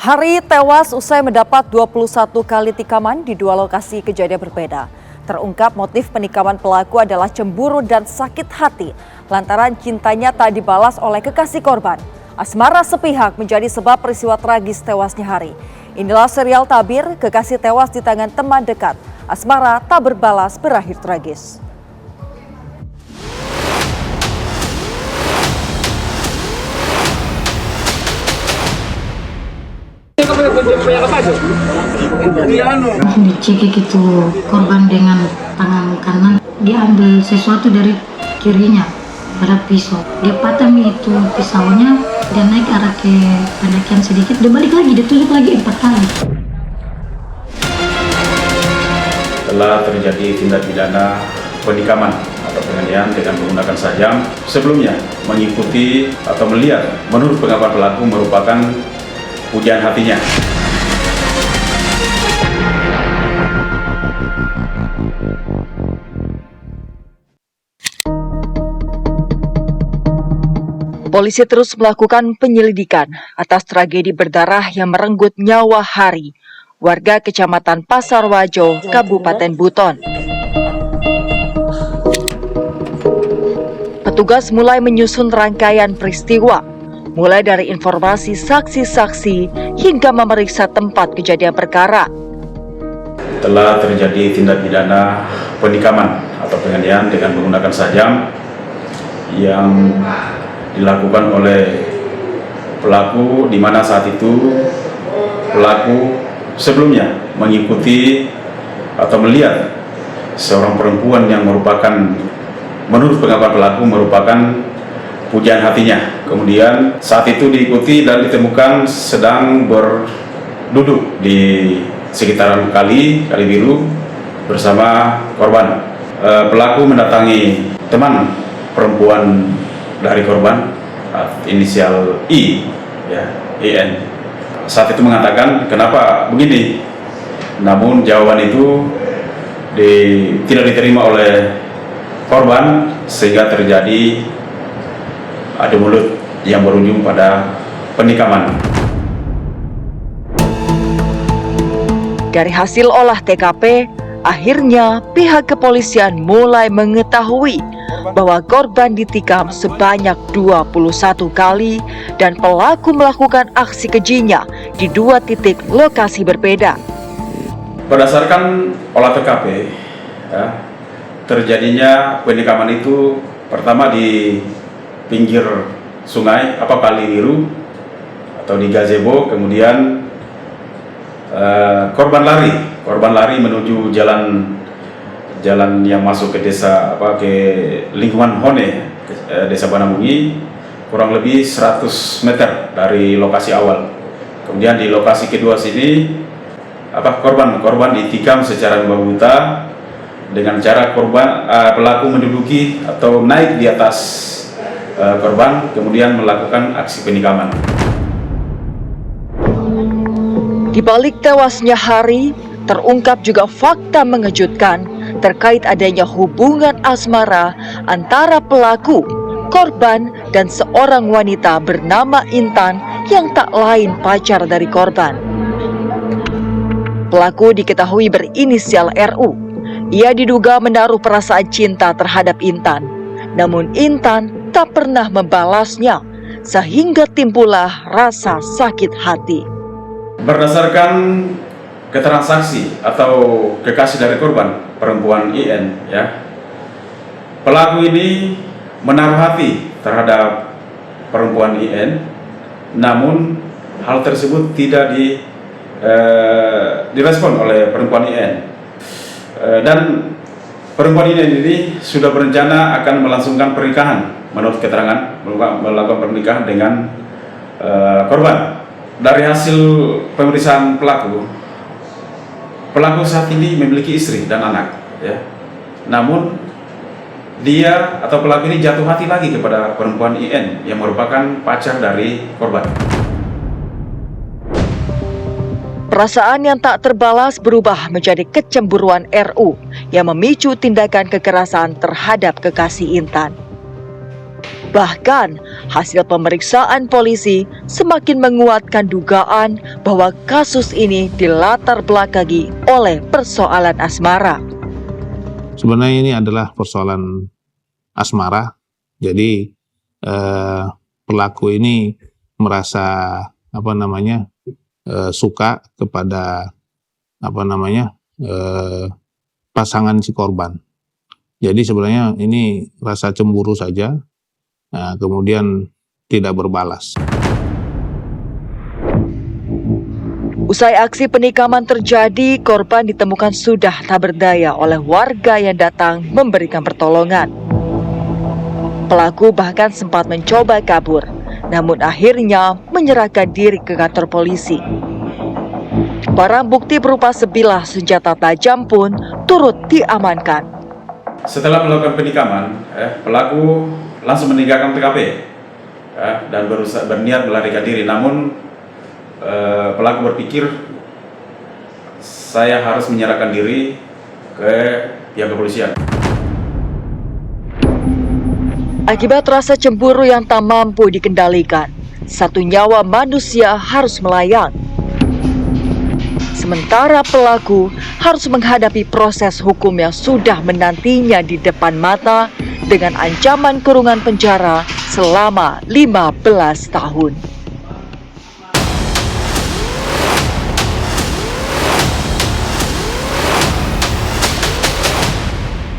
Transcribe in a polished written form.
Hari tewas usai mendapat 21 kali tikaman di dua lokasi kejadian berbeda. Terungkap motif penikaman pelaku adalah cemburu dan sakit hati lantaran cintanya tak dibalas oleh kekasih korban. Asmara sepihak menjadi sebab peristiwa tragis tewasnya Hari. Inilah serial tabir kekasih tewas di tangan teman dekat. Asmara tak berbalas berakhir tragis. Dicekik itu korban dengan tangan kanan, dia ambil sesuatu dari kirinya pada pisau. Dia patah itu pisaunya, dia naik arah ke pendakian sedikit, dia balik lagi, dia tusuk lagi 4 kali. Telah terjadi tindak pidana penikaman atau penganiayaan dengan menggunakan sajam. Sebelumnya mengikuti atau melihat menurut pengakuan pelaku merupakan pujian hatinya. Polisi terus melakukan penyelidikan atas tragedi berdarah yang merenggut nyawa Hari, warga Kecamatan Pasar Wajo, Kabupaten Buton. Petugas mulai menyusun rangkaian peristiwa, mulai dari informasi saksi-saksi hingga memeriksa tempat kejadian perkara. Telah terjadi tindak pidana penikaman atau penganiayaan dengan menggunakan sajam yang dilakukan oleh pelaku, di mana saat itu pelaku sebelumnya mengikuti atau melihat seorang perempuan yang merupakan, menurut pengakuan pelaku, merupakan pujian hatinya. Kemudian saat itu diikuti dan ditemukan sedang berduduk di sekitaran kali biru bersama korban. Pelaku mendatangi teman perempuan dari korban, inisial I, ya, IN. Saat itu mengatakan, kenapa begini? Namun jawaban itu tidak diterima oleh korban sehingga terjadi adu mulut yang berujung pada penikaman. Dari hasil olah TKP, akhirnya pihak kepolisian mulai mengetahui bahwa korban ditikam sebanyak 21 kali dan pelaku melakukan aksi kejinya di 2 titik lokasi berbeda. Berdasarkan olah TKP, ya, terjadinya penikaman itu pertama di pinggir sungai Kali Biru atau di gazebo. Kemudian korban lari menuju jalan yang masuk ke desa ke lingkungan Hone, desa Banamungi, kurang lebih 100 meter dari lokasi awal. Kemudian di lokasi kedua sini korban ditikam secara membuta dengan cara pelaku menduduki atau naik di atas korban, kemudian melakukan aksi penikaman. Di balik tewasnya Hari, terungkap juga fakta mengejutkan terkait adanya hubungan asmara antara pelaku, korban, dan seorang wanita bernama Intan yang tak lain pacar dari korban. Pelaku diketahui berinisial RU. Ia diduga menaruh perasaan cinta terhadap Intan. Namun Intan tak pernah membalasnya, sehingga timbullah rasa sakit hati. Berdasarkan keterangan saksi atau kekasih dari korban, perempuan IN, ya, pelaku ini menaruh hati terhadap perempuan IN, namun hal tersebut tidak direspon oleh perempuan IN. Dan perempuan IN ini sudah berencana akan melangsungkan pernikahan, menurut keterangan melakukan pernikahan dengan korban. Dari hasil pemeriksaan pelaku saat ini memiliki istri dan anak, ya. Namun dia atau pelaku ini jatuh hati lagi kepada perempuan IN yang merupakan pacar dari korban. Perasaan yang tak terbalas berubah menjadi kecemburuan RU yang memicu tindakan kekerasan terhadap kekasih Intan. Bahkan, hasil pemeriksaan polisi semakin menguatkan dugaan bahwa kasus ini dilatar belakangi oleh persoalan asmara. Sebenarnya ini adalah persoalan asmara. Jadi pelaku ini merasa suka kepada pasangan si korban. Jadi sebenarnya ini rasa cemburu saja, kemudian tidak berbalas. Usai aksi penikaman terjadi, korban ditemukan sudah tak berdaya oleh warga yang datang memberikan pertolongan. Pelaku bahkan sempat mencoba kabur, namun akhirnya menyerahkan diri ke kantor polisi. Barang bukti berupa sebilah senjata tajam pun turut diamankan. Setelah melakukan penikaman, pelaku langsung meninggalkan TKP dan berniat melarikan diri. Namun pelaku berpikir, saya harus menyerahkan diri ke pihak kepolisian. Akibat rasa cemburu yang tak mampu dikendalikan, satu nyawa manusia harus melayang. Sementara pelaku harus menghadapi proses hukum yang sudah menantinya di depan mata dengan ancaman kurungan penjara selama 15 tahun.